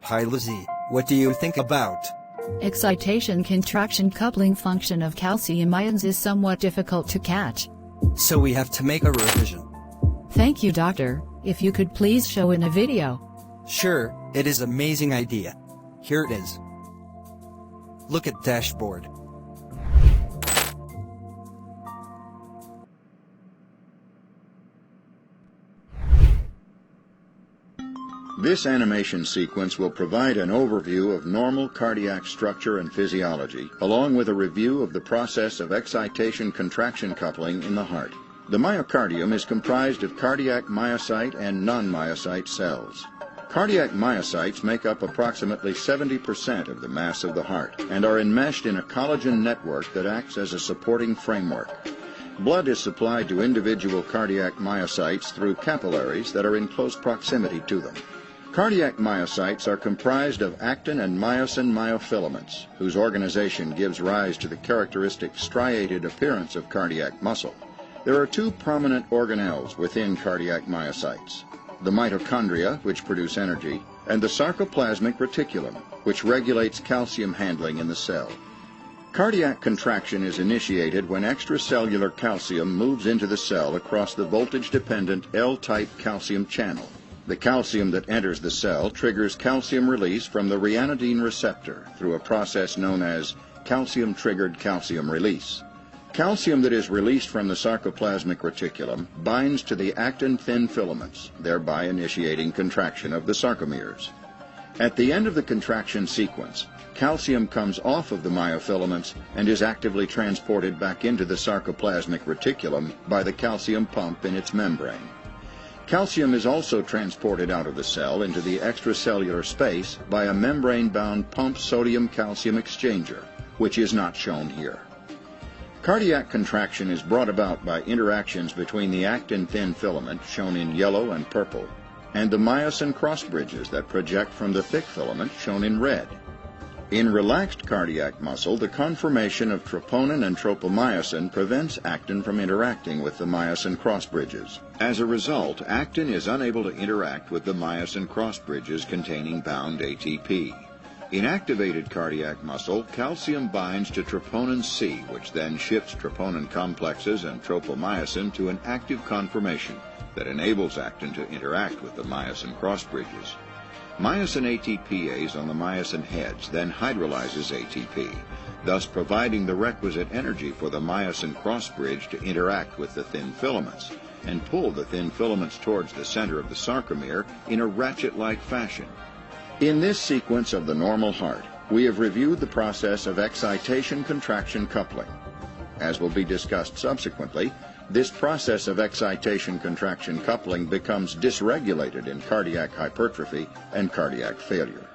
Hi Lizzie, what do you think about Excitation-contraction coupling function of calcium ions is somewhat difficult to catch. So we have to make a revision. Thank you, doctor. If you could please show in a video. Sure, it is amazing idea. Here it is. Look at dashboard. This animation sequence will provide an overview of normal cardiac structure and physiology, along with a review of the process of excitation-contraction coupling in the heart. The myocardium is comprised of cardiac myocyte and non-myocyte cells. Cardiac myocytes make up approximately 70% of the mass of the heart and are enmeshed in a collagen network that acts as a supporting framework. Blood is supplied to individual cardiac myocytes through capillaries that are in close proximity to them. Cardiac myocytes are comprised of actin and myosin myofilaments, whose organization gives rise to the characteristic striated appearance of cardiac muscle. There are two prominent organelles within cardiac myocytes: the mitochondria, which produce energy, and the sarcoplasmic reticulum, which regulates calcium handling in the cell. Cardiac contraction is initiated when extracellular calcium moves into the cell across the voltage-dependent L-type calcium channel. The calcium that enters the cell triggers calcium release from the ryanodine receptor through a process known as calcium-triggered calcium release. Calcium that is released from the sarcoplasmic reticulum binds to the actin-thin filaments, thereby initiating contraction of the sarcomeres. At the end of the contraction sequence, calcium comes off of the myofilaments and is actively transported back into the sarcoplasmic reticulum by the calcium pump in its membrane. Calcium is also transported out of the cell into the extracellular space by a membrane-bound pump sodium-calcium exchanger, which is not shown here. Cardiac contraction is brought about by interactions between the actin-thin filament, shown in yellow and purple, and the myosin cross-bridges that project from the thick filament, shown in red. In relaxed cardiac muscle, the conformation of troponin and tropomyosin prevents actin from interacting with the myosin cross-bridges. As a result, actin is unable to interact with the myosin cross-bridges containing bound ATP. In activated cardiac muscle, calcium binds to troponin C, which then shifts troponin complexes and tropomyosin to an active conformation that enables actin to interact with the myosin cross-bridges. Myosin ATPase on the myosin heads then hydrolyzes ATP, thus providing the requisite energy for the myosin cross-bridge to interact with the thin filaments and pull the thin filaments towards the center of the sarcomere in a ratchet-like fashion. In this sequence of the normal heart, we have reviewed the process of excitation-contraction coupling. As will be discussed subsequently, this process of excitation-contraction coupling becomes dysregulated in cardiac hypertrophy and cardiac failure.